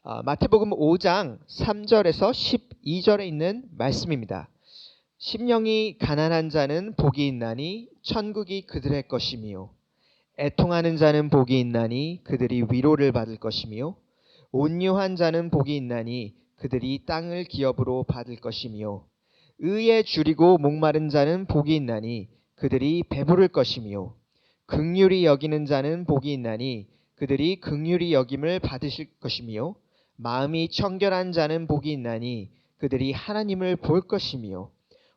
마태복음 5장 3절에서 12절에 있는 말씀입니다. 심령이 가난한 자는 복이 있나니 천국이 그들의 것이며 애통하는 자는 복이 있나니 그들이 위로를 받을 것이며 온유한 자는 복이 있나니 그들이 땅을 기업으로 받을 것이며 의에 줄이고 목마른 자는 복이 있나니 그들이 배부를 것이며 긍휼히 여기는 자는 복이 있나니 그들이 긍휼히 여김을 받으실 것이며 마음이 청결한 자는 복이 있나니 그들이 하나님을 볼 것이며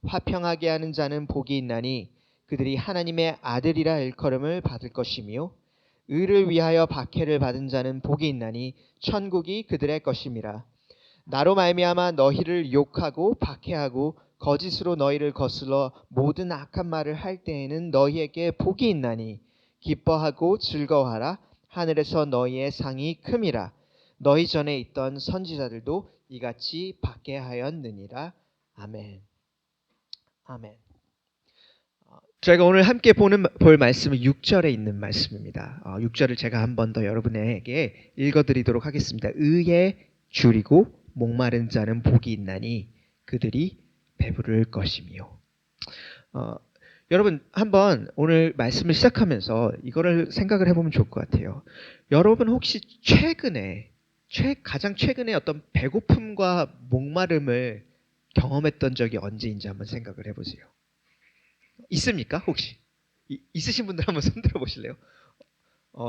화평하게 하는 자는 복이 있나니 그들이 하나님의 아들이라 일컬음을 받을 것이며 의를 위하여 박해를 받은 자는 복이 있나니 천국이 그들의 것임이라. 나로 말미암아 너희를 욕하고 박해하고 거짓으로 너희를 거슬러 모든 악한 말을 할 때에는 너희에게 복이 있나니 기뻐하고 즐거워하라. 하늘에서 너희의 상이 큼이라. 너희 전에 있던 선지자들도 이같이 받게 하였느니라. 아멘. 아멘. 저희가 오늘 함께 볼 말씀은 6절에 있는 말씀입니다. 6절을 제가 한 번 더 여러분에게 읽어드리도록 하겠습니다. 의에 줄이고 목마른 자는 복이 있나니 그들이 배부를 것이며. 여러분 한번 오늘 말씀을 시작하면서 이거를 생각을 해보면 좋을 것 같아요. 여러분 혹시 가장 최근에 어떤 배고픔과 목마름을 경험했던 적이 언제인지 한번 생각을 해보세요. 있습니까? 혹시? 있으신 분들 한번 손 들어 보실래요?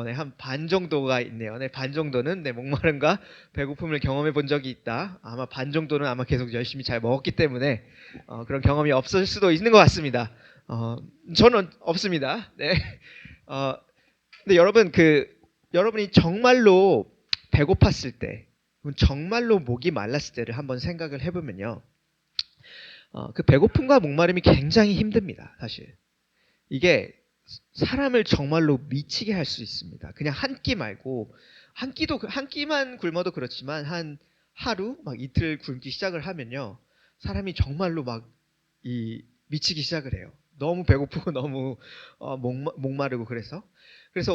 네, 한 반 정도가 있네요. 네, 반 정도는 목마름과 배고픔을 경험해 본 적이 있다. 아마 반 정도는 아마 계속 열심히 잘 먹었기 때문에 그런 경험이 없을 수도 있는 것 같습니다. 저는 없습니다. 네. 근데 여러분 여러분이 정말로 배고팠을 때, 정말로 목이 말랐을 때를 한번 생각을 해보면요. 그 배고픔과 목마름이 굉장히 힘듭니다. 사실 이게 사람을 정말로 미치게 할 수 있습니다. 그냥 한 끼 말고 한 끼만 굶어도 그렇지만 한 하루 막 이틀 굶기 시작을 하면요, 사람이 정말로 막 미치기 시작을 해요. 너무 배고프고 너무 목마르고. 그래서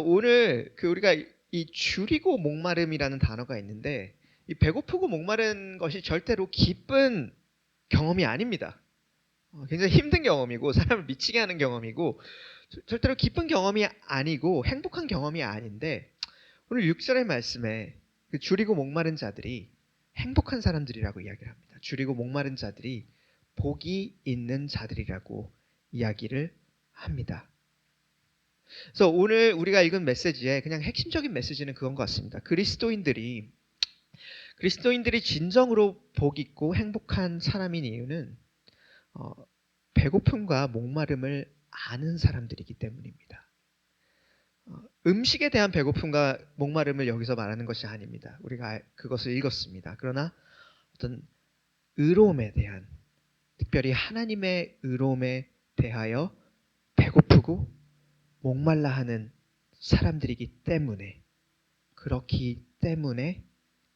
오늘 우리가 이 줄이고 목마름이라는 단어가 있는데, 이 배고프고 목마른 것이 절대로 기쁜 경험이 아닙니다. 굉장히 힘든 경험이고 사람을 미치게 하는 경험이고 절대로 기쁜 경험이 아니고 행복한 경험이 아닌데, 오늘 6절의 말씀에 그 줄이고 목마른 자들이 행복한 사람들이라고 이야기를 합니다. 줄이고 목마른 자들이 복이 있는 자들이라고 이야기를 합니다. 그래서 오늘 우리가 읽은 메시지의 그냥 핵심적인 메시지는 그건 것 같습니다. 그리스도인들이 진정으로 복 있고 행복한 사람인 이유는 배고픔과 목마름을 아는 사람들이기 때문입니다. 음식에 대한 배고픔과 목마름을 여기서 말하는 것이 아닙니다. 우리가 그것을 읽었습니다. 그러나 어떤 의로움에 대한, 특별히 하나님의 의로움에 대하여 배고프고 목말라 하는 사람들이기 때문에, 그렇기 때문에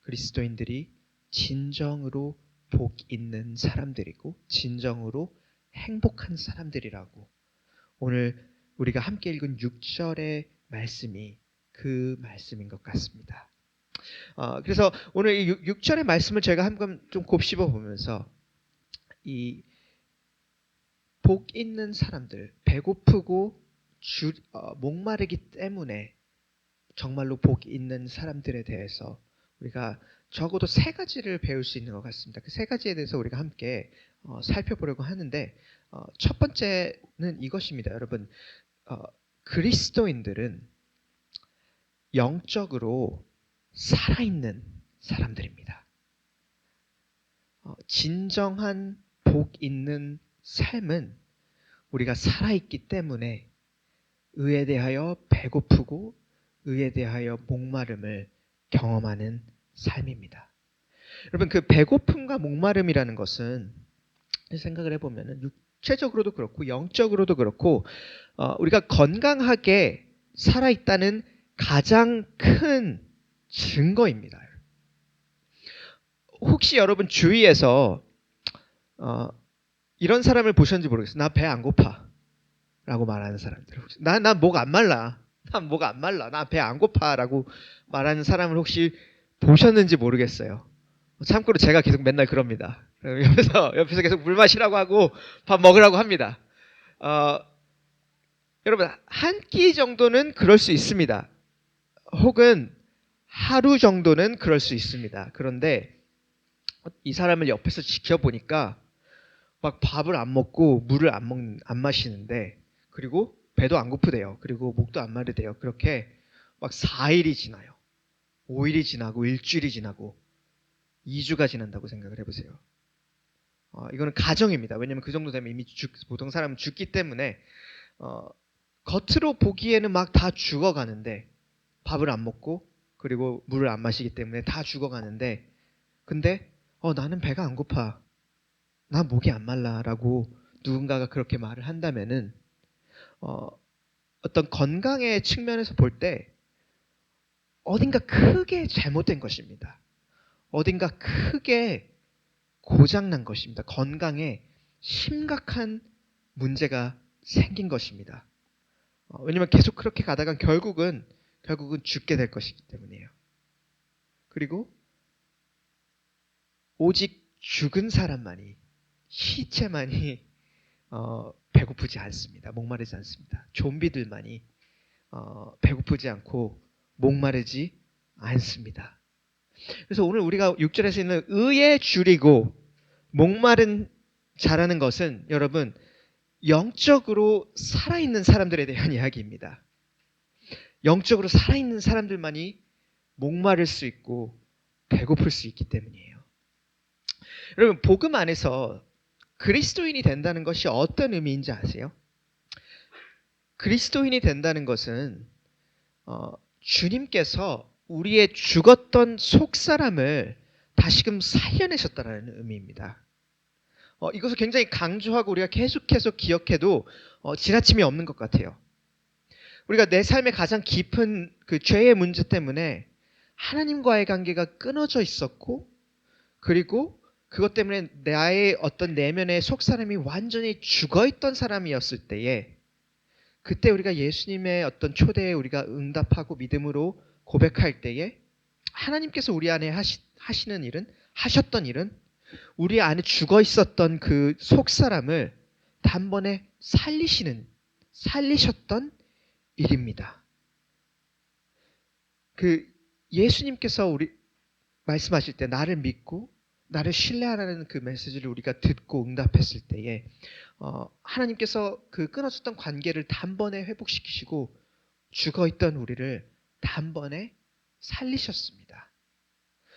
그리스도인들이 진정으로 복 있는 사람들이고 진정으로 행복한 사람들이라고 오늘 우리가 함께 읽은 6절의 말씀이 그 말씀인 것 같습니다. 그래서 오늘 이 6절의 말씀을 제가 한번 좀 곱씹어 보면서 이 복 있는 사람들, 배고프고 목마르기 때문에 정말로 복 있는 사람들에 대해서 우리가 적어도 3가지를 배울 수 있는 것 같습니다. 그 3가지에 대해서 우리가 함께 살펴보려고 하는데, 첫 번째는 이것입니다. 여러분, 그리스도인들은 영적으로 살아있는 사람들입니다. 진정한 복 있는 삶은 우리가 살아있기 때문에 의에 대하여 배고프고 의에 대하여 목마름을 경험하는 삶입니다. 여러분, 그 배고픔과 목마름이라는 것은 생각을 해보면 육체적으로도 그렇고 영적으로도 그렇고 우리가 건강하게 살아있다는 가장 큰 증거입니다. 혹시 여러분 주위에서 이런 사람을 보셨는지 모르겠어요. 나 배 안 고파 라고 말하는 사람들. 나 목 안 말라. 나 목 안 말라. 나 배 안 고파 라고 말하는 사람을 혹시 보셨는지 모르겠어요. 참고로 제가 계속 맨날 그럽니다. 옆에서 계속 물 마시라고 하고 밥 먹으라고 합니다. 어, 여러분 한 끼 정도는 그럴 수 있습니다. 혹은 하루 정도는 그럴 수 있습니다. 그런데 이 사람을 옆에서 지켜보니까 막 밥을 안 먹고 물을 안 마시는데, 그리고 배도 안 고프대요. 그리고 목도 안 마르대요. 그렇게 막 4일이 지나요. 5일이 지나고 일주일이 지나고 2주가 지난다고 생각을 해보세요. 이거는 가정입니다. 왜냐면 그 정도 되면 이미 보통 사람은 죽기 때문에 어, 겉으로 보기에는 막 다 죽어가는데, 밥을 안 먹고 그리고 물을 안 마시기 때문에 다 죽어가는데, 근데 나는 배가 안 고파, 나 목이 안 말라라고 누군가가 그렇게 말을 한다면은 어, 어떤 건강의 측면에서 볼 때 어딘가 크게 잘못된 것입니다. 어딘가 크게 고장난 것입니다. 건강에 심각한 문제가 생긴 것입니다. 왜냐면 계속 그렇게 가다가 결국은 죽게 될 것이기 때문이에요. 그리고 오직 죽은 사람만이, 시체만이 배고프지 않습니다. 목마르지 않습니다. 좀비들만이 배고프지 않고 목마르지 않습니다. 그래서 오늘 우리가 6절에서 있는 의에 줄이고 목마른 자라는 것은, 여러분, 영적으로 살아있는 사람들에 대한 이야기입니다. 영적으로 살아있는 사람들만이 목마를 수 있고 배고플 수 있기 때문이에요. 여러분, 복음 안에서 그리스도인이 된다는 것이 어떤 의미인지 아세요? 그리스도인이 된다는 것은 주님께서 우리의 죽었던 속사람을 다시금 살려내셨다는 의미입니다. 이것을 굉장히 강조하고 우리가 계속해서 기억해도 지나침이 없는 것 같아요. 우리가 내 삶의 가장 깊은 그 죄의 문제 때문에 하나님과의 관계가 끊어져 있었고, 그리고 그것 때문에 나의 어떤 내면의 속사람이 완전히 죽어있던 사람이었을 때에, 그때 우리가 예수님의 어떤 초대에 우리가 응답하고 믿음으로 고백할 때에 하나님께서 우리 안에 하셨던 일은 우리 안에 죽어 있었던 그 속사람을 단번에 살리셨던 일입니다. 그 예수님께서 우리 말씀하실 때 나를 믿고 나를 신뢰하라는 그 메시지를 우리가 듣고 응답했을 때에 하나님께서 그 끊어졌던 관계를 단번에 회복시키시고 죽어있던 우리를 단번에 살리셨습니다.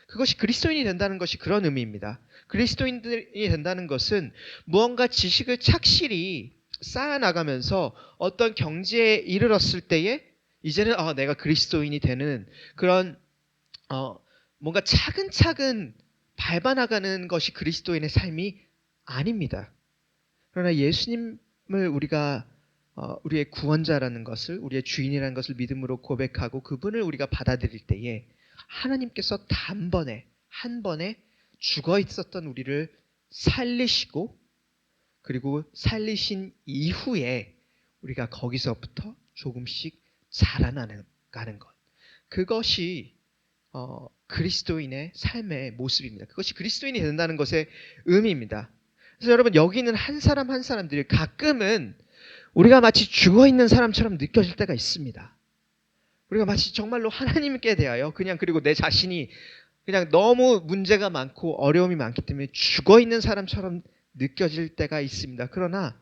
그것이 그리스도인이 된다는 것이 그런 의미입니다. 그리스도인이 된다는 것은 무언가 지식을 착실히 쌓아나가면서 어떤 경지에 이르렀을 때에 이제는 내가 그리스도인이 되는 그런 뭔가 차근차근 밟아나가는 것이 그리스도인의 삶이 아닙니다. 그러나 예수님을 우리가 우리의 구원자라는 것을, 우리의 주인이라는 것을 믿음으로 고백하고 그분을 우리가 받아들일 때에 하나님께서 한 번에 죽어 있었던 우리를 살리시고, 그리고 살리신 이후에 우리가 거기서부터 조금씩 자라나는 것. 그것이 그리스도인의 삶의 모습입니다. 그것이 그리스도인이 된다는 것의 의미입니다. 그래서 여러분, 여기 있는 한 사람 한 사람들이 가끔은 우리가 마치 죽어있는 사람처럼 느껴질 때가 있습니다. 우리가 마치 정말로 하나님께 대하여 그리고 내 자신이 그냥 너무 문제가 많고 어려움이 많기 때문에 죽어있는 사람처럼 느껴질 때가 있습니다. 그러나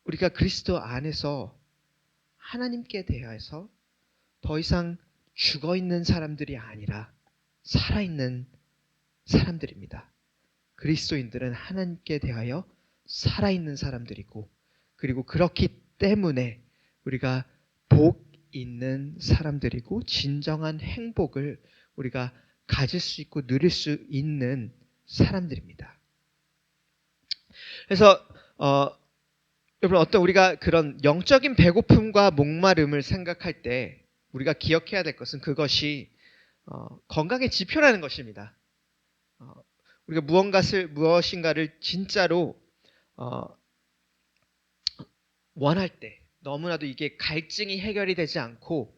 우리가 그리스도 안에서 하나님께 대하여서 더 이상 죽어있는 사람들이 아니라 살아있는 사람들입니다. 그리스도인들은 하나님께 대하여 살아있는 사람들이고, 그리고 그렇기 때문에 우리가 복 있는 사람들이고 진정한 행복을 우리가 가질 수 있고 누릴 수 있는 사람들입니다. 그래서 여러분, 어떤 우리가 그런 영적인 배고픔과 목마름을 생각할 때 우리가 기억해야 될 것은 그것이 건강의 지표라는 것입니다. 우리가 무엇인가를 진짜로 원할 때, 너무나도 이게 갈증이 해결이 되지 않고,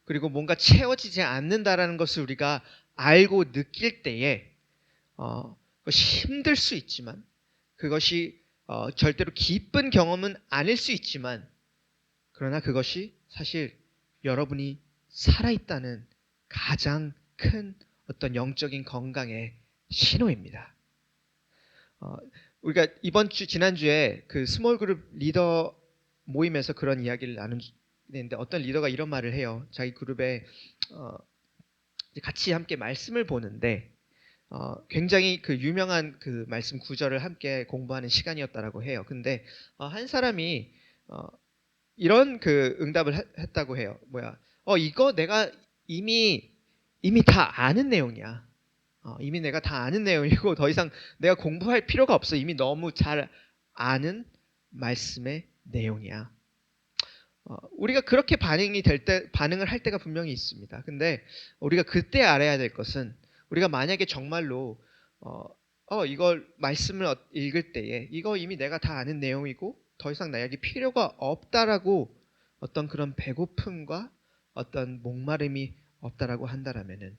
그리고 뭔가 채워지지 않는다라는 것을 우리가 알고 느낄 때에 그것이 힘들 수 있지만 그것이 절대로 기쁜 경험은 아닐 수 있지만 그러나 그것이 사실 여러분이 살아있다는 가장 큰 어떤 영적인 건강의 신호입니다. 우리가 이번 주 지난주에 그 스몰 그룹 리더 모임에서 그런 이야기를 나누는데 어떤 리더가 이런 말을 해요. 자기 그룹에 같이 함께 말씀을 보는데 굉장히 그 유명한 그 말씀 구절을 함께 공부하는 시간이었다라고 해요. 근데 한 사람이 이런 그 응답을 했다고 해요. 이거 내가 이미 다 아는 내용이야. 이미 내가 다 아는 내용이고 더 이상 내가 공부할 필요가 없어. 이미 너무 잘 아는 말씀의 내용이야. 우리가 그렇게 반응을 할 때가 분명히 있습니다. 근데 우리가 그때 알아야 될 것은 우리가 만약에 정말로 이걸 말씀을 읽을 때에 이거 이미 내가 다 아는 내용이고 더 이상 나에게 필요가 없다라고 어떤 그런 배고픔과 어떤 목마름이 없다라고 한다라면은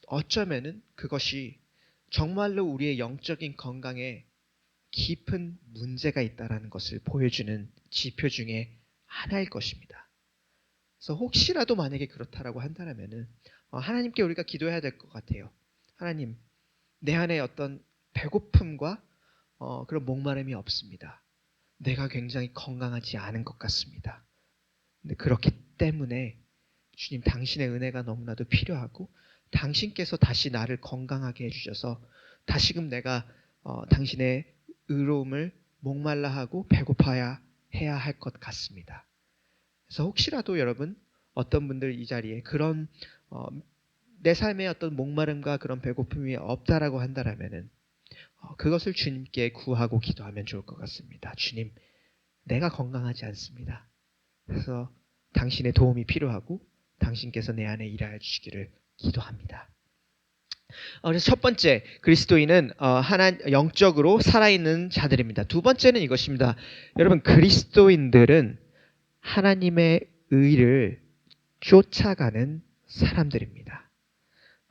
어쩌면은 그것이 정말로 우리의 영적인 건강에 깊은 문제가 있다라는 것을 보여주는 지표 중에 하나일 것입니다. 그래서 혹시라도 만약에 그렇다라고 한다라면은 하나님께 우리가 기도해야 될 것 같아요. 하나님, 내 안에 어떤 배고픔과 그런 목마름이 없습니다. 내가 굉장히 건강하지 않은 것 같습니다. 근데 그렇기 때문에 주님 당신의 은혜가 너무나도 필요하고 당신께서 다시 나를 건강하게 해주셔서 다시금 내가 당신의 의로움을 목말라 하고 배고파야 해야 할 것 같습니다. 그래서 혹시라도 여러분 어떤 분들 이 자리에 그런 내 삶에 어떤 목마름과 그런 배고픔이 없다라고 한다라면은 그것을 주님께 구하고 기도하면 좋을 것 같습니다. 주님, 내가 건강하지 않습니다. 그래서 당신의 도움이 필요하고 당신께서 내 안에 일하여 주시기를 기도합니다. 그래서 첫 번째, 그리스도인은 영적으로 살아있는 자들입니다. 두 번째는 이것입니다. 여러분, 그리스도인들은 하나님의 의를 쫓아가는 사람들입니다.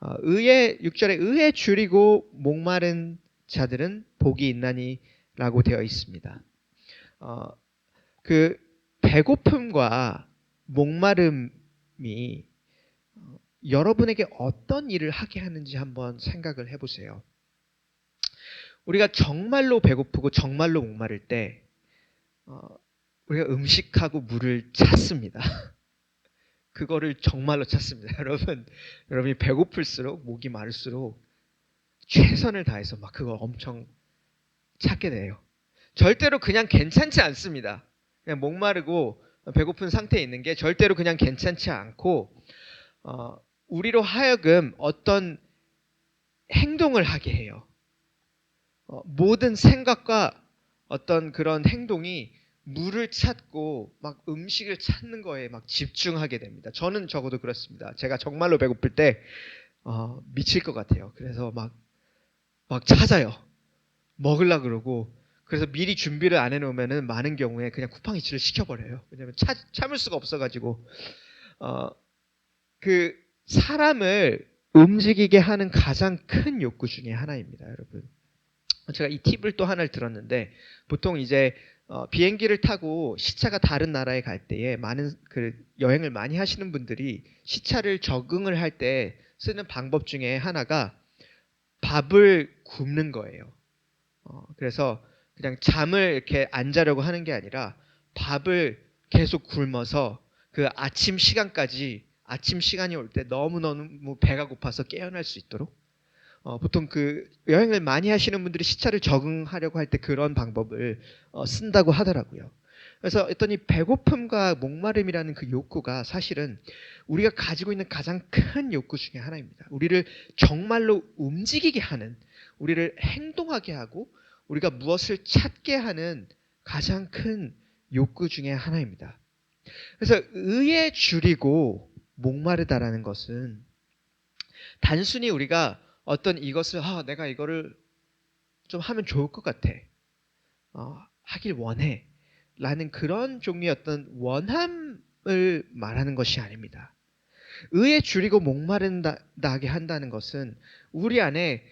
6절에 의에 줄이고 목마른 자들은 복이 있나니 라고 되어 있습니다. 그 배고픔과 목마름이 여러분에게 어떤 일을 하게 하는지 한번 생각을 해보세요. 우리가 정말로 배고프고 정말로 목마를 때 우리가 음식하고 물을 찾습니다. 그거를 정말로 찾습니다. 여러분이 배고플수록 목이 마를수록 최선을 다해서 막 그거 엄청 찾게 돼요. 절대로 그냥 괜찮지 않습니다. 그냥 목마르고 배고픈 상태에 있는 게 절대로 그냥 괜찮지 않고 우리로 하여금 어떤 행동을 하게 해요. 모든 생각과 어떤 그런 행동이 물을 찾고 막 음식을 찾는 거에 막 집중하게 됩니다. 저는 적어도 그렇습니다. 제가 정말로 배고플 때 미칠 것 같아요. 그래서 막 찾아요. 먹으려고 그러고 그래서 미리 준비를 안 해놓으면은 많은 경우에 그냥 쿠팡이츠를 시켜버려요. 왜냐면 참을 수가 없어가지고 그 사람을 움직이게 하는 가장 큰 욕구 중에 하나입니다, 여러분. 제가 이 팁을 또 하나를 들었는데 보통 이제 비행기를 타고 시차가 다른 나라에 갈 때에 많은 그 여행을 많이 하시는 분들이 시차를 적응을 할 때 쓰는 방법 중에 하나가 밥을 굶는 거예요. 그래서 그냥 잠을 이렇게 안 자려고 하는 게 아니라 밥을 계속 굶어서 그 아침 시간이 올 때 너무너무 배가 고파서 깨어날 수 있도록 보통 그 여행을 많이 하시는 분들이 시차를 적응하려고 할 때 그런 방법을 쓴다고 하더라고요. 그래서 어떤 이 배고픔과 목마름이라는 그 욕구가 사실은 우리가 가지고 있는 가장 큰 욕구 중에 하나입니다. 우리를 정말로 움직이게 하는, 우리를 행동하게 하고 우리가 무엇을 찾게 하는 가장 큰 욕구 중에 하나입니다. 그래서 의에 줄이고 목마르다라는 것은 단순히 우리가 어떤 이것을 내가 이거를 좀 하면 좋을 것 같아. 하길 원해. 라는 그런 종류의 어떤 원함 말하는 것이 아닙니다. 의에 줄이고 목마른다게 한다는 것은 우리 안에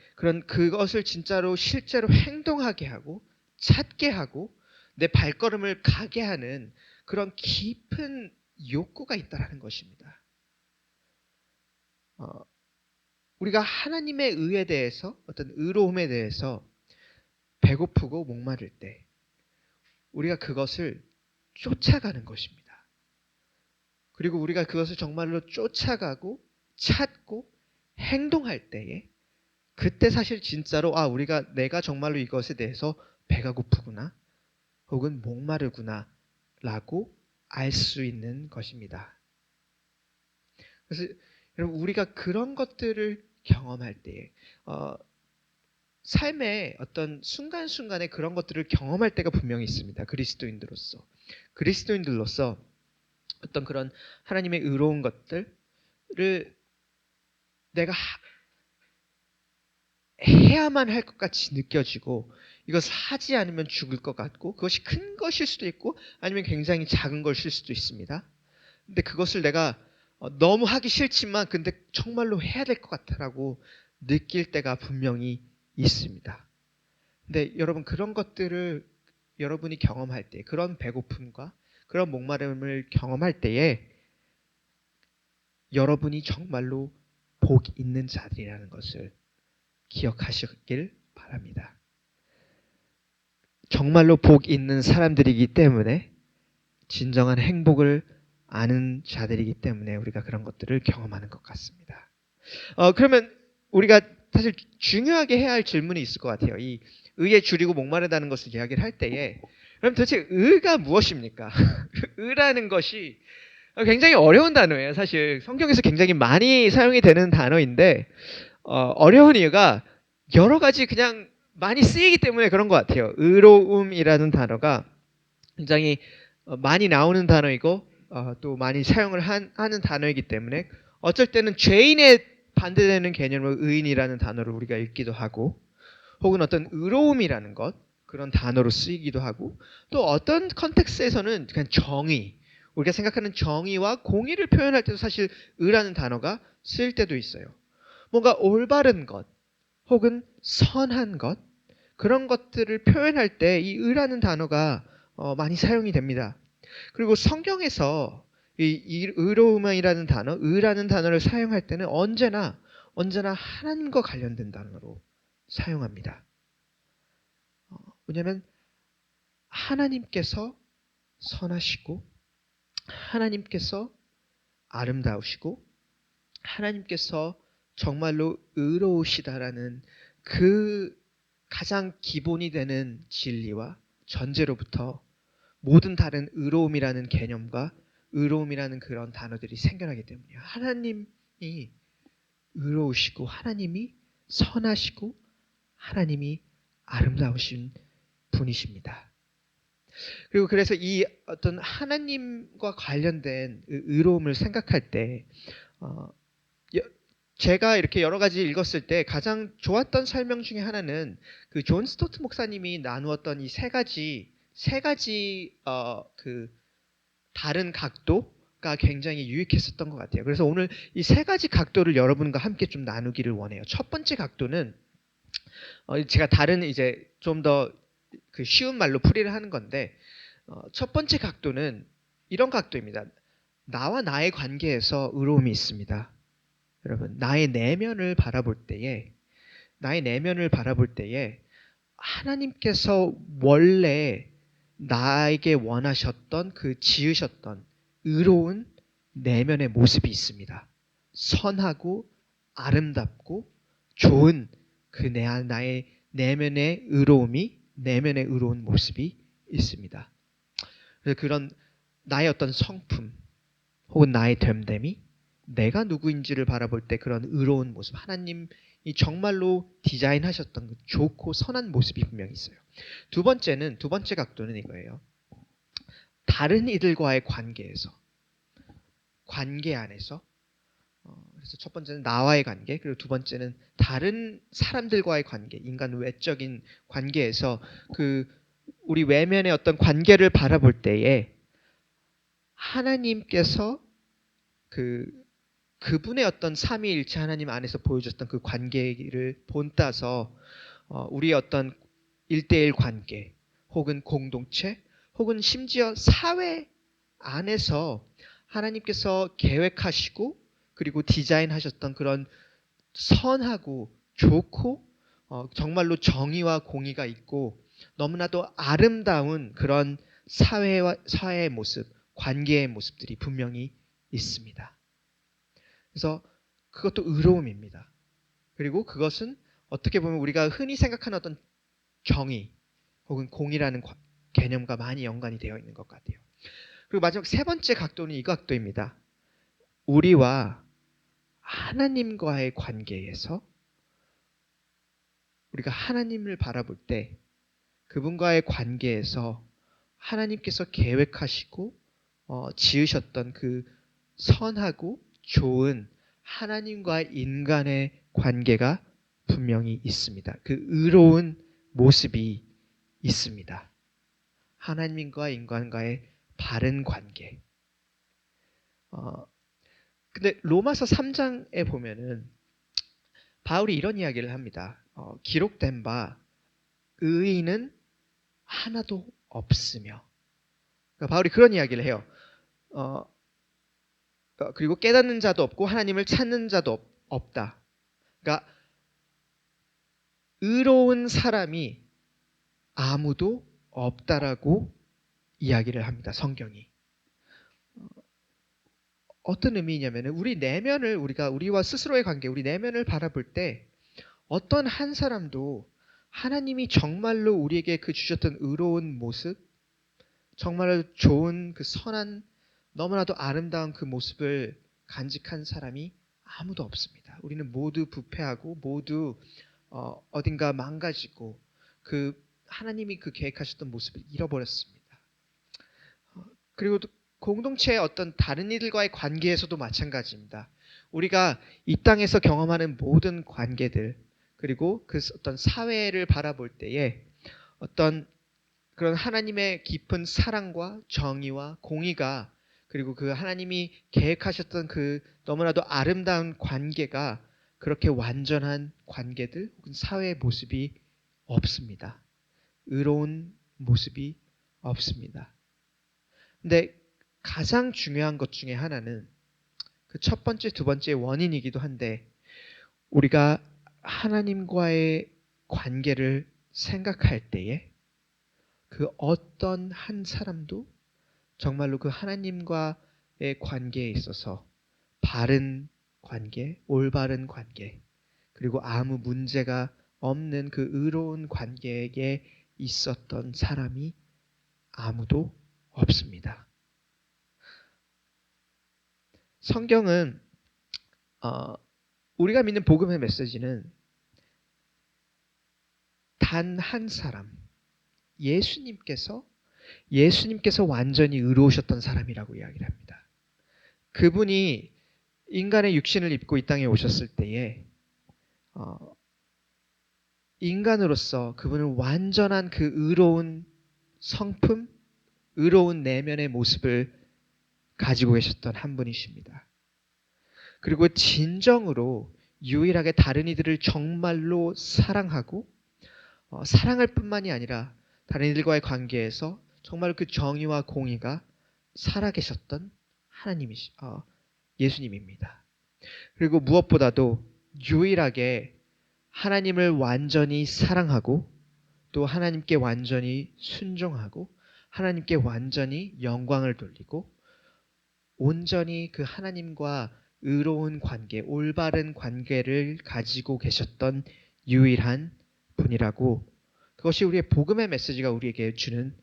그것을 진짜로 실제로 행동하게 하고 찾게 하고 내 발걸음을 가게 하는 그런 깊은 욕구가 있다라는 것입니다. 우리가 하나님의 의에 대해서 어떤 의로움에 대해서 배고프고 목마를 때 우리가 그것을 쫓아가는 것입니다. 그리고 우리가 그것을 정말로 쫓아가고 찾고 행동할 때에 그때 사실 진짜로 내가 정말로 이것에 대해서 배가 고프구나 혹은 목마르구나 라고 알 수 있는 것입니다. 그래서 여러분 우리가 그런 것들을 경험할 때에 삶의 어떤 순간순간에 그런 것들을 경험할 때가 분명히 있습니다. 그리스도인들로서 어떤 그런 하나님의 의로운 것들을 내가 해야만 할 것 같이 느껴지고 이것을 하지 않으면 죽을 것 같고 그것이 큰 것일 수도 있고 아니면 굉장히 작은 것일 수도 있습니다. 근데 그것을 내가 너무 하기 싫지만 근데 정말로 해야 될 것 같다라고 느낄 때가 분명히 있습니다. 근데 여러분 그런 것들을 여러분이 경험할 때 그런 배고픔과 그런 목마름을 경험할 때에 여러분이 정말로 복 있는 자들이라는 것을 기억하시길 바랍니다. 정말로 복 있는 사람들이기 때문에 진정한 행복을 아는 자들이기 때문에 우리가 그런 것들을 경험하는 것 같습니다. 그러면 우리가 사실 중요하게 해야 할 질문이 있을 것 같아요. 이 의에 줄이고 목마르다는 것을 이야기를 할 때에 그럼 도대체 의가 무엇입니까? 의라는 것이 굉장히 어려운 단어예요. 사실 성경에서 굉장히 많이 사용이 되는 단어인데 어려운 이유가 여러 가지 그냥 많이 쓰이기 때문에 그런 것 같아요. 의로움이라는 단어가 굉장히 많이 나오는 단어이고 또 많이 사용을 하는 단어이기 때문에 어쩔 때는 죄인에 반대되는 개념으로 의인이라는 단어를 우리가 읽기도 하고 혹은 어떤 의로움이라는 것 그런 단어로 쓰이기도 하고 또 어떤 컨텍스트에서는 그냥 정의 우리가 생각하는 정의와 공의를 표현할 때도 사실 의라는 단어가 쓰일 때도 있어요. 뭔가 올바른 것 혹은 선한 것 그런 것들을 표현할 때 이 의라는 단어가 많이 사용이 됩니다. 그리고 성경에서 이 의로움이라는 단어, 의라는 단어를 사용할 때는 언제나 하나님과 관련된 단어로 사용합니다. 왜냐하면 하나님께서 선하시고 하나님께서 아름다우시고 하나님께서 정말로 의로우시다라는 그 가장 기본이 되는 진리와 전제로부터 모든 다른 의로움이라는 개념과 의로움이라는 그런 단어들이 생겨나기 때문이에요. 하나님이 의로우시고 하나님이 선하시고 하나님이 아름다우신 분이십니다. 그리고 그래서 이 어떤 하나님과 관련된 의로움을 생각할 때 제가 이렇게 여러 가지 읽었을 때 가장 좋았던 설명 중에 하나는 그 존 스토트 목사님이 나누었던 이 세 가지 그 다른 각도가 굉장히 유익했었던 것 같아요. 그래서 오늘 이 세 가지 각도를 여러분과 함께 좀 나누기를 원해요. 첫 번째 각도는 제가 다른 이제 좀 더 그 쉬운 말로 풀이를 하는 건데 첫 번째 각도는 이런 각도입니다. 나와 나의 관계에서 의로움이 있습니다. 여러분 나의 내면을 바라볼 때에 하나님께서 원래 나에게 원하셨던 그 지으셨던 의로운 내면의 모습이 있습니다. 선하고 아름답고 좋은 그 나의 내면의 의로운 모습이 있습니다. 그래서 그런 나의 어떤 성품 혹은 나의 됨됨이 내가 누구인지를 바라볼 때 그런 의로운 모습 하나님이 정말로 디자인하셨던 그 좋고 선한 모습이 분명히 있어요. 두 번째 각도는 이거예요. 다른 이들과의 관계 안에서 그래서 첫 번째는 나와의 관계 그리고 두 번째는 다른 사람들과의 관계 인간 외적인 관계에서 그 우리 외면의 어떤 관계를 바라볼 때에 하나님께서 그분의 어떤 삼위일체 하나님 안에서 보여줬던 그 관계를 본따서 우리의 어떤 일대일 관계 혹은 공동체 혹은 심지어 사회 안에서 하나님께서 계획하시고 그리고 디자인하셨던 그런 선하고 좋고 정말로 정의와 공의가 있고 너무나도 아름다운 그런 사회의 모습, 관계의 모습들이 분명히 있습니다. 그래서 그것도 의로움입니다. 그리고 그것은 어떻게 보면 우리가 흔히 생각하는 어떤 정의 혹은 공의라는 개념과 많이 연관이 되어 있는 것 같아요. 그리고 마지막 세 번째 각도는 이 각도입니다. 우리와 하나님과의 관계에서 우리가 하나님을 바라볼 때 그분과의 관계에서 하나님께서 계획하시고 지으셨던 그 선하고 좋은 하나님과 인간의 관계가 분명히 있습니다. 그 의로운 모습이 있습니다. 하나님과 인간과의 바른 관계. 근데 로마서 3장에 보면은 바울이 이런 이야기를 합니다. 기록된 바 의인은 하나도 없으며. 그러니까 바울이 그런 이야기를 해요. 그리고 깨닫는 자도 없고 하나님을 찾는 자도 없다. 그러니까 의로운 사람이 아무도 없다라고 이야기를 합니다. 성경이. 어떤 의미냐면 우리 내면을 우리와 스스로의 관계, 우리 내면을 바라볼 때 어떤 한 사람도 하나님이 정말로 우리에게 그 주셨던 의로운 모습, 정말로 좋은 그 선한 너무나도 아름다운 그 모습을 간직한 사람이 아무도 없습니다. 우리는 모두 부패하고 모두 어딘가 망가지고 그 하나님이 그 계획하셨던 모습을 잃어버렸습니다. 그리고 또 공동체의 어떤 다른 이들과의 관계에서도 마찬가지입니다. 우리가 이 땅에서 경험하는 모든 관계들 그리고 그 어떤 사회를 바라볼 때에 어떤 그런 하나님의 깊은 사랑과 정의와 공의가 그리고 그 하나님이 계획하셨던 그 너무나도 아름다운 관계가 그렇게 완전한 관계들 혹은 사회의 모습이 없습니다. 의로운 모습이 없습니다. 근데 가장 중요한 것 중에 하나는 그 첫 번째, 두 번째 원인이기도 한데 우리가 하나님과의 관계를 생각할 때에 그 어떤 한 사람도 정말로 그 하나님과의 관계에 있어서 바른 관계, 올바른 관계, 그리고 아무 문제가 없는 그 의로운 관계에 있었던 사람이 아무도 없습니다. 성경은 우리가 믿는 복음의 메시지는 단 한 사람, 예수님께서 완전히 의로우셨던 사람이라고 이야기를 합니다. 그분이 인간의 육신을 입고 이 땅에 오셨을 때에 인간으로서 그분은 완전한 그 의로운 성품, 의로운 내면의 모습을 가지고 계셨던 한 분이십니다. 그리고 진정으로 유일하게 다른 이들을 정말로 사랑하고 사랑할 뿐만이 아니라 다른 이들과의 관계에서 정말 그 정의와 공의가 살아계셨던 예수님입니다. 그리고 무엇보다도 유일하게 하나님을 완전히 사랑하고 또 하나님께 완전히 순종하고 하나님께 완전히 영광을 돌리고 온전히 그 하나님과 의로운 관계, 올바른 관계를 가지고 계셨던 유일한 분이라고 그것이 우리의 복음의 메시지가 우리에게 주는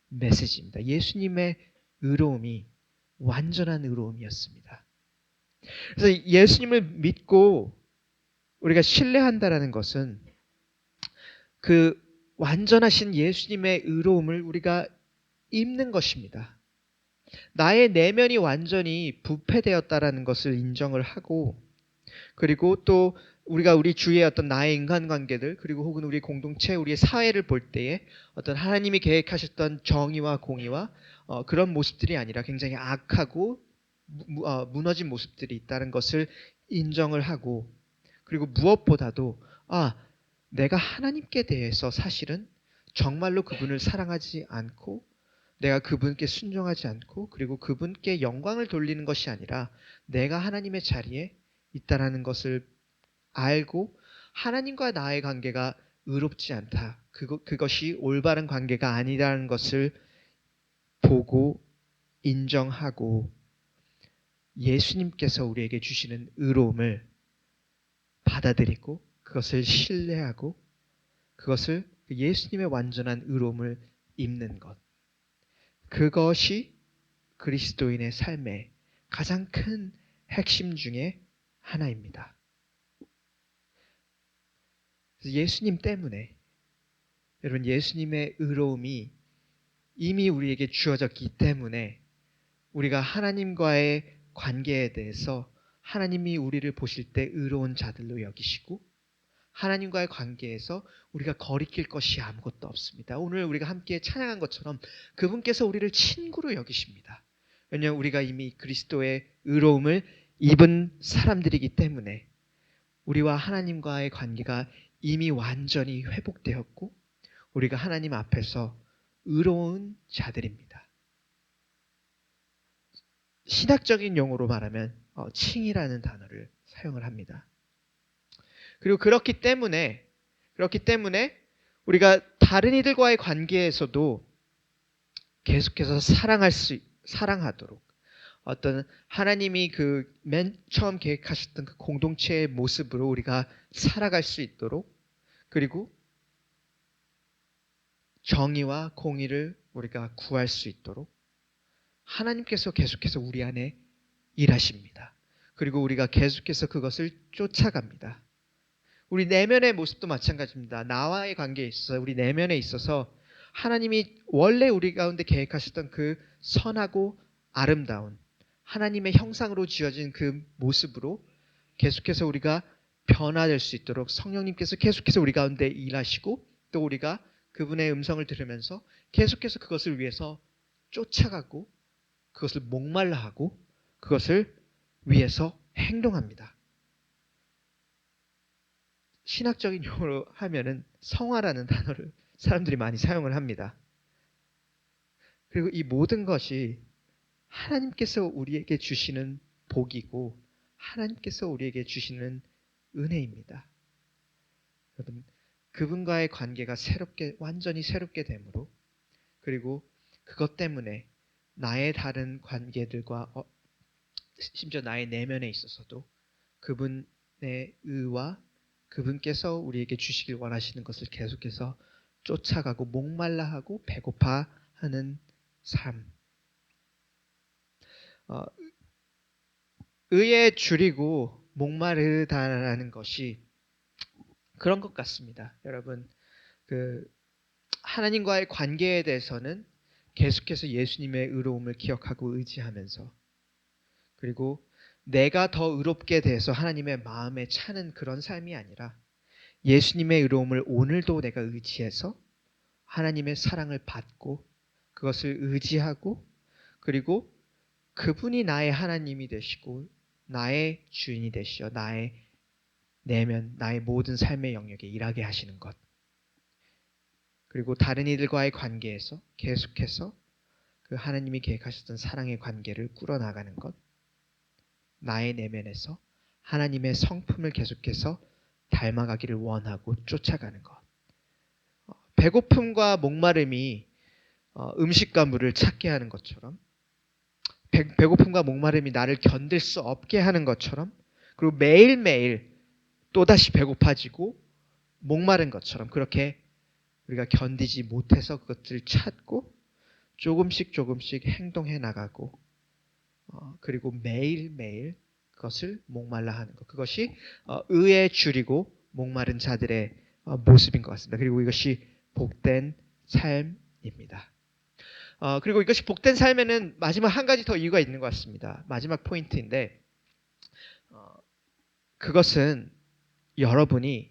메시지입니다. 예수님의 의로움이 완전한 의로움이었습니다. 그래서 예수님을 믿고 우리가 신뢰한다라는 것은 그 완전하신 예수님의 의로움을 우리가 입는 것입니다. 나의 내면이 완전히 부패되었다라는 것을 인정을 하고 그리고 또 우리가 우리 주위의 어떤 나의 인간관계들 그리고 혹은 우리 공동체, 우리의 사회를 볼 때에 어떤 하나님이 계획하셨던 정의와 공의와 그런 모습들이 아니라 굉장히 악하고 무너진 모습들이 있다는 것을 인정을 하고, 그리고 무엇보다도 내가 하나님께 대해서 사실은 정말로 그분을 사랑하지 않고 내가 그분께 순종하지 않고 그리고 그분께 영광을 돌리는 것이 아니라 내가 하나님의 자리에 있다라는 것을 알고 하나님과 나의 관계가 의롭지 않다. 그것이 올바른 관계가 아니라는 것을 보고 인정하고 예수님께서 우리에게 주시는 의로움을 받아들이고 그것을 신뢰하고 그것을 예수님의 완전한 의로움을 입는 것. 그것이 그리스도인의 삶의 가장 큰 핵심 중에 하나입니다. 예수님 때문에 여러분 예수님의 의로움이 이미 우리에게 주어졌기 때문에 우리가 하나님과의 관계에 대해서 하나님이 우리를 보실 때 의로운 자들로 여기시고 하나님과의 관계에서 우리가 거리낄 것이 아무것도 없습니다. 오늘 우리가 함께 찬양한 것처럼 그분께서 우리를 친구로 여기십니다. 왜냐하면 우리가 이미 그리스도의 의로움을 입은 사람들이기 때문에 우리와 하나님과의 관계가 이미 완전히 회복되었고 우리가 하나님 앞에서 의로운 자들입니다. 신학적인 용어로 말하면 칭이라는 단어를 사용을 합니다. 그리고 그렇기 때문에 우리가 다른 이들과의 관계에서도 계속해서 사랑하도록 어떤 하나님이 그 맨 처음 계획하셨던 그 공동체의 모습으로 우리가 살아갈 수 있도록, 그리고 정의와 공의를 우리가 구할 수 있도록 하나님께서 계속해서 우리 안에 일하십니다. 그리고 우리가 계속해서 그것을 쫓아갑니다. 우리 내면의 모습도 마찬가지입니다. 나와의 관계에 있어서 우리 내면에 있어서 하나님이 원래 우리 가운데 계획하셨던 그 선하고 아름다운 하나님의 형상으로 지어진 그 모습으로 계속해서 우리가 변화될 수 있도록 성령님께서 계속해서 우리 가운데 일하시고 또 우리가 그분의 음성을 들으면서 계속해서 그것을 위해서 쫓아가고 그것을 목말라 하고 그것을 위해서 행동합니다. 신학적인 용어로 하면은 성화라는 단어를 사람들이 많이 사용을 합니다. 그리고 이 모든 것이 하나님께서 우리에게 주시는 복이고 하나님께서 우리에게 주시는 은혜입니다. 여러분, 그분과의 관계가 완전히 새롭게 되므로, 그리고 그것 때문에 나의 다른 관계들과 심지어 나의 내면에 있어서도 그분의 의와 그분께서 우리에게 주시길 원하시는 것을 계속해서 쫓아가고 목말라하고 배고파하는 삶. 의에 줄이고 목마르다라는 것이 그런 것 같습니다. 여러분, 하나님과의 관계에 대해서는 계속해서 예수님의 의로움을 기억하고 의지하면서, 그리고 내가 더 의롭게 돼서 하나님의 마음에 차는 그런 삶이 아니라 예수님의 의로움을 오늘도 내가 의지해서 하나님의 사랑을 받고 그것을 의지하고, 그리고 그분이 나의 하나님이 되시고 나의 주인이 되시어 나의 내면, 나의 모든 삶의 영역에 일하게 하시는 것, 그리고 다른 이들과의 관계에서 계속해서 그 하나님이 계획하셨던 사랑의 관계를 꾸려나가는 것, 나의 내면에서 하나님의 성품을 계속해서 닮아가기를 원하고 쫓아가는 것. 배고픔과 목마름이 음식과 물을 찾게 하는 것처럼, 배고픔과 목마름이 나를 견딜 수 없게 하는 것처럼, 그리고 매일매일 또다시 배고파지고 목마른 것처럼 그렇게 우리가 견디지 못해서 그것들을 찾고 조금씩 행동해 나가고 그리고 매일매일 그것을 목말라 하는 것, 그것이 의에 줄이고 목마른 자들의 모습인 것 같습니다. 그리고 이것이 복된 삶입니다. 그리고 이것이 복된 삶에는 마지막 한 가지 더 이유가 있는 것 같습니다. 마지막 포인트인데 그것은 여러분이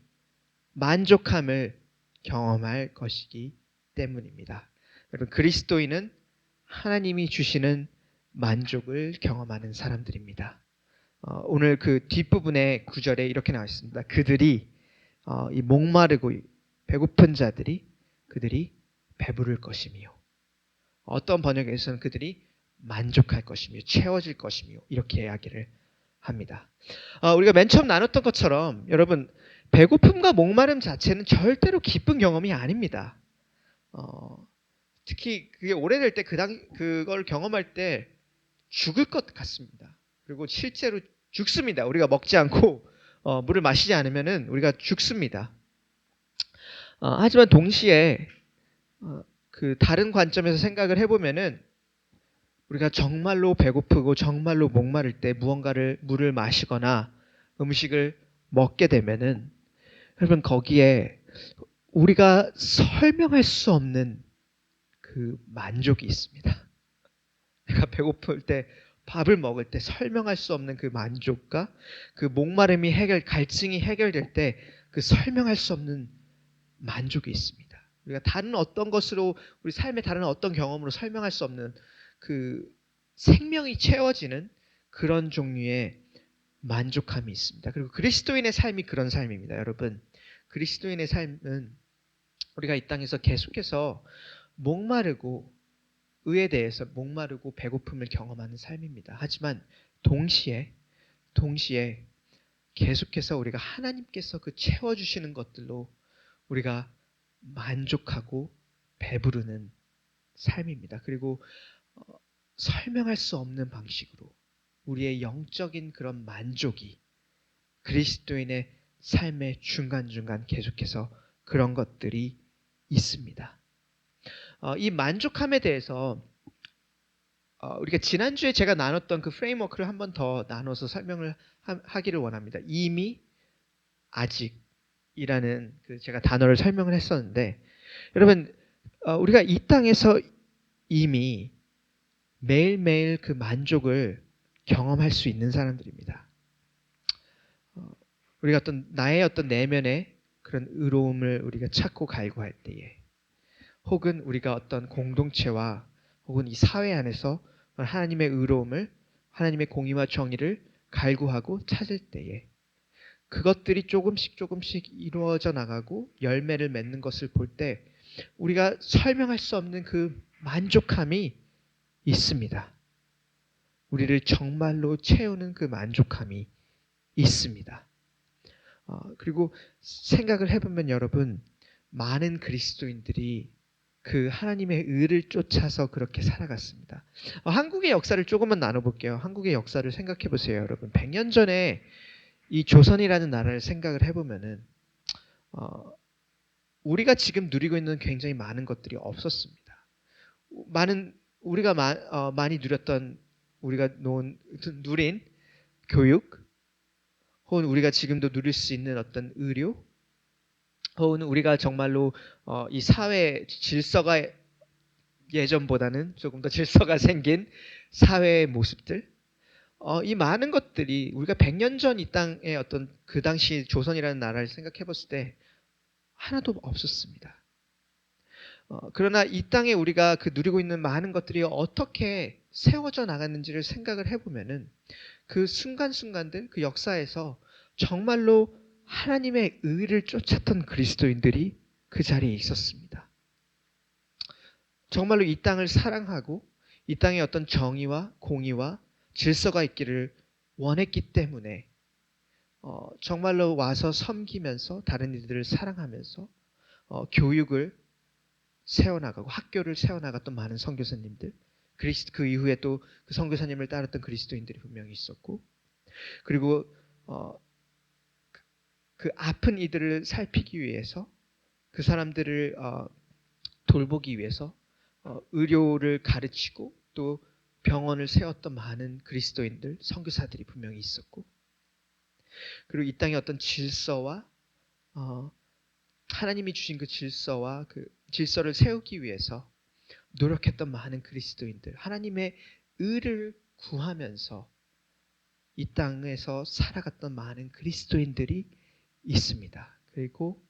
만족함을 경험할 것이기 때문입니다. 여러분, 그리스도인은 하나님이 주시는 만족을 경험하는 사람들입니다. 오늘 그 뒷부분의 구절에 이렇게 나와 있습니다. 그들이 이 목마르고 배고픈 자들이 그들이 배부를 것이며, 어떤 번역에서는 그들이 만족할 것이며 채워질 것이며 이렇게 이야기를 합니다. 우리가 맨 처음 나눴던 것처럼 여러분, 배고픔과 목마름 자체는 절대로 기쁜 경험이 아닙니다. 특히 그게 오래될 때 그걸 경험할 때 죽을 것 같습니다. 그리고 실제로 죽습니다. 우리가 먹지 않고 물을 마시지 않으면은 우리가 죽습니다. 하지만 동시에 그 다른 관점에서 생각을 해보면은 우리가 정말로 배고프고 정말로 목마를 때 무언가를 물을 마시거나 음식을 먹게 되면은 여러분, 거기에 우리가 설명할 수 없는 그 만족이 있습니다. 내가 배고플 때 밥을 먹을 때 설명할 수 없는 그 만족과 그 목마름이 갈증이 해결될 때 그 설명할 수 없는 만족이 있습니다. 우리가 다른 어떤 것으로, 우리 삶의 다른 어떤 경험으로 설명할 수 없는 그 생명이 채워지는 그런 종류의 만족함이 있습니다. 그리고 그리스도인의 삶이 그런 삶입니다. 여러분, 그리스도인의 삶은 우리가 이 땅에서 계속해서 목마르고, 의에 대해서 목마르고 배고픔을 경험하는 삶입니다. 하지만 동시에 계속해서 우리가 하나님께서 그 채워주시는 것들로 우리가 만족하고 배부르는 삶입니다. 그리고 설명할 수 없는 방식으로 우리의 영적인 그런 만족이 그리스도인의 삶의 중간중간 계속해서 그런 것들이 있습니다. 이 만족함에 대해서 우리가 지난주에 제가 나눴던 그 프레임워크를 한 번 더 나눠서 설명을 하기를 원합니다. 이미, 아직이라는 그 제가 단어를 설명을 했었는데, 여러분, 우리가 이 땅에서 이미 매일매일 그 만족을 경험할 수 있는 사람들입니다. 우리가 나의 어떤 내면의 그런 의로움을 우리가 찾고 갈구할 때에, 혹은 우리가 어떤 공동체와 혹은 이 사회 안에서 하나님의 의로움을, 하나님의 공의와 정의를 갈구하고 찾을 때에 그것들이 조금씩 이루어져 나가고 열매를 맺는 것을 볼 때 우리가 설명할 수 없는 그 만족함이 있습니다. 우리를 정말로 채우는 그 만족함이 있습니다. 그리고 생각을 해보면 여러분, 많은 그리스도인들이 그 하나님의 의를 쫓아서 그렇게 살아갔습니다. 한국의 역사를 조금만 나눠볼게요. 한국의 역사를 생각해 보세요, 여러분. 100년 전에 이 조선이라는 나라를 생각을 해보면은 우리가 지금 누리고 있는 굉장히 많은 것들이 없었습니다. 우리가 많이 누렸던, 우리가 누린 교육, 혹은 우리가 지금도 누릴 수 있는 어떤 의료, 혹은 우리가 정말로 이 사회 질서가 예전보다는 조금 더 질서가 생긴 사회의 모습들, 이 많은 것들이 우리가 100년 전 이 땅의 어떤 그 당시 조선이라는 나라를 생각해 봤을 때 하나도 없었습니다. 그러나 이 땅에 우리가 그 누리고 있는 많은 것들이 어떻게 세워져 나갔는지를 생각을 해보면은 그 순간순간들, 그 역사에서 정말로 하나님의 의를 쫓았던 그리스도인들이 그 자리에 있었습니다. 정말로 이 땅을 사랑하고 이 땅에 어떤 정의와 공의와 질서가 있기를 원했기 때문에 정말로 와서 섬기면서 다른 이들을 사랑하면서 교육을 세워나가고 학교를 세워나갔던 많은 선교사님들, 그 이후에 또 그 선교사님을 따랐던 그리스도인들이 분명히 있었고, 그리고 그 아픈 이들을 살피기 위해서, 그 사람들을 돌보기 위해서 의료를 가르치고 또 병원을 세웠던 많은 그리스도인들, 선교사들이 분명히 있었고, 그리고 이 땅의 어떤 질서와 하나님이 주신 그 질서와 그 질서를 세우기 위해서 노력했던 많은 그리스도인들, 하나님의 의를 구하면서 이 땅에서 살아갔던 많은 그리스도인들이 있습니다. 그리고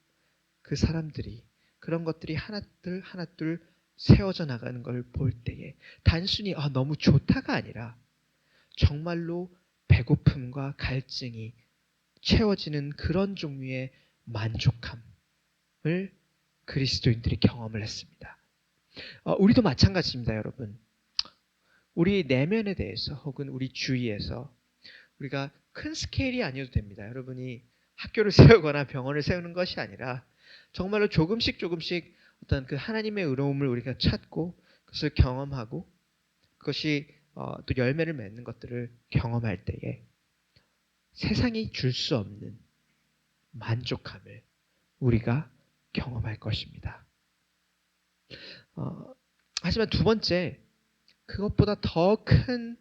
그 사람들이 그런 것들이 하나둘 하나둘 세워져 나가는 걸 볼 때에 단순히 너무 좋다가 아니라 정말로 배고픔과 갈증이 채워지는 그런 종류의 만족함을 그리스도인들이 경험을 했습니다. 우리도 마찬가지입니다, 여러분. 우리 내면에 대해서 혹은 우리 주위에서 우리가 큰 스케일이 아니어도 됩니다. 여러분이 학교를 세우거나 병원을 세우는 것이 아니라 정말로 조금씩 조금씩 어떤 그 하나님의 의로움을 우리가 찾고 그것을 경험하고 그것이 또 열매를 맺는 것들을 경험할 때에 세상이 줄 수 없는 만족함을 우리가 경험할 것입니다. 하지만 두 번째, 그것보다 더 큰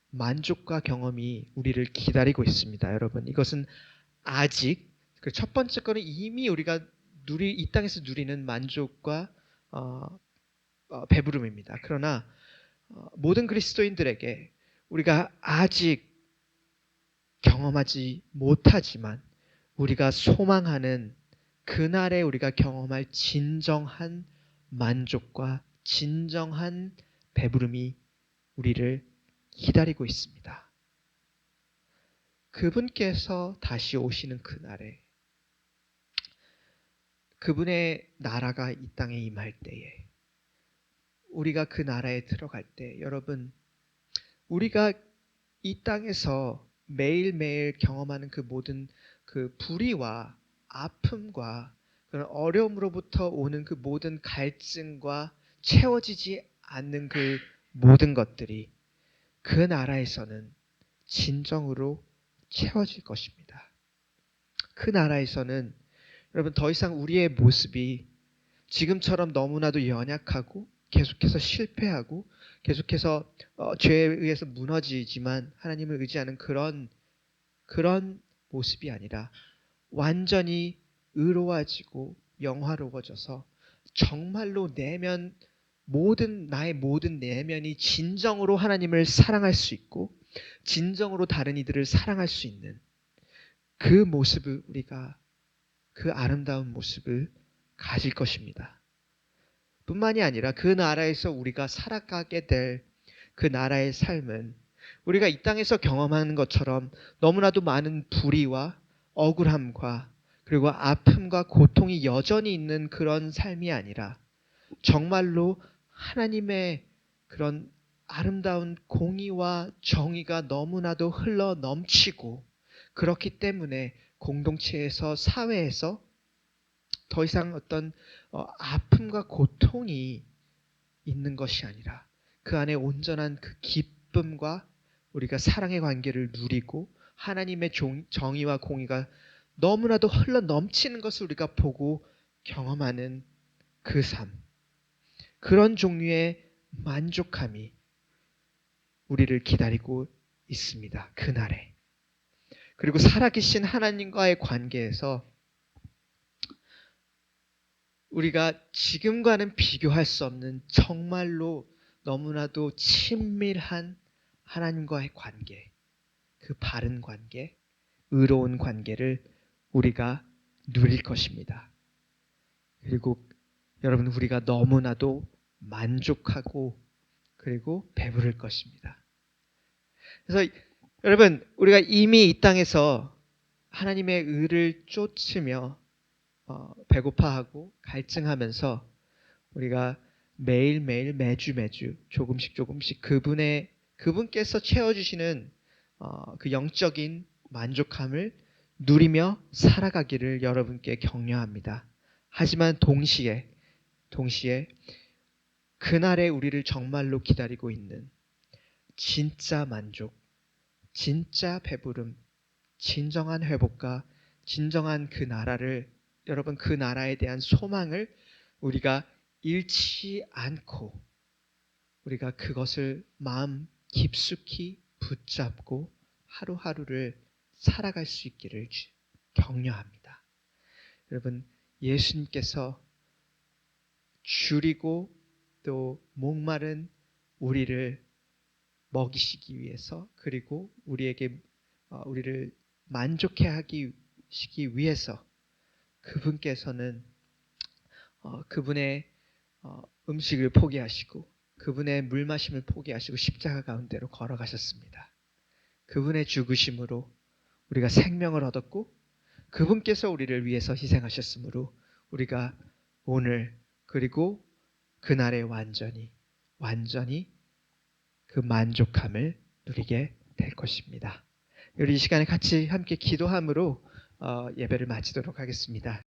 만족과 경험이 우리를 기다리고 있습니다. 여러분, 이것은 아직 첫 번째 거는 이미 우리가 이 땅에서 누리는 만족과 배부름입니다. 그러나 모든 그리스도인들에게 우리가 아직 경험하지 못하지만 우리가 소망하는 그날에 우리가 경험할 진정한 만족과 진정한 배부름이 우리를 기다리고 있습니다. 그분께서 다시 오시는 그날에 그분의 나라가 이 땅에 임할 때에 우리가 그 나라에 들어갈 때 여러분, 우리가 이 땅에서 매일매일 경험하는 그 모든 그 불의와 아픔과 그런 어려움으로부터 오는 그 모든 갈증과 채워지지 않는 그 모든 것들이 그 나라에서는 진정으로 채워질 것입니다. 그 나라에서는 여러분 더 이상 우리의 모습이 지금처럼 너무나도 연약하고 계속해서 실패하고 계속해서 죄에 의해서 무너지지만 하나님을 의지하는 그런 모습이 아니라 완전히 의로워지고 영화로워져서 정말로 나의 모든 내면이 진정으로 하나님을 사랑할 수 있고 진정으로 다른 이들을 사랑할 수 있는 그 모습을 우리가 그 아름다운 모습을 가질 것입니다. 뿐만이 아니라 그 나라에서 우리가 살아가게 될 그 나라의 삶은 우리가 이 땅에서 경험하는 것처럼 너무나도 많은 불의와 억울함과 그리고 아픔과 고통이 여전히 있는 그런 삶이 아니라 정말로 하나님의 그런 아름다운 공의와 정의가 너무나도 흘러 넘치고 그렇기 때문에 공동체에서 사회에서 더 이상 어떤 아픔과 고통이 있는 것이 아니라 그 안에 온전한 그 기쁨과 우리가 사랑의 관계를 누리고 하나님의 정의와 공의가 너무나도 흘러 넘치는 것을 우리가 보고 경험하는 그 삶, 그런 종류의 만족함이 우리를 기다리고 있습니다. 그날에. 그리고 살아계신 하나님과의 관계에서 우리가 지금과는 비교할 수 없는 정말로 너무나도 친밀한 하나님과의 관계, 그 바른 관계, 의로운 관계를 우리가 누릴 것입니다. 그리고 여러분, 우리가 너무나도 만족하고 그리고 배부를 것입니다. 그래서 여러분, 우리가 이미 이 땅에서 하나님의 의를 쫓으며 배고파하고 갈증하면서 우리가 매일매일 매주 조금씩 그분께서 채워주시는 그 영적인 만족함을 누리며 살아가기를 여러분께 격려합니다. 하지만 동시에 그날에 우리를 정말로 기다리고 있는 진짜 만족, 진짜 배부름, 진정한 회복과 진정한 그 나라를 여러분 그 나라에 대한 소망을 우리가 잃지 않고 우리가 그것을 마음 깊숙이 붙잡고 하루하루를 살아갈 수 있기를 격려합니다. 여러분, 예수님께서 줄이고 또 목마른 우리를 먹이시기 위해서 그리고 우리를 만족해 하기 하시기 위해서 그분께서는 그분의 음식을 포기하시고 그분의 물 마심을 포기하시고 십자가 가운데로 걸어가셨습니다. 그분의 죽으심으로 우리가 생명을 얻었고 그분께서 우리를 위해서 희생하셨으므로 우리가 오늘 그리고 그날에 완전히 그 만족함을 누리게 될 것입니다. 우리 이 시간에 같이 함께 기도함으로 예배를 마치도록 하겠습니다.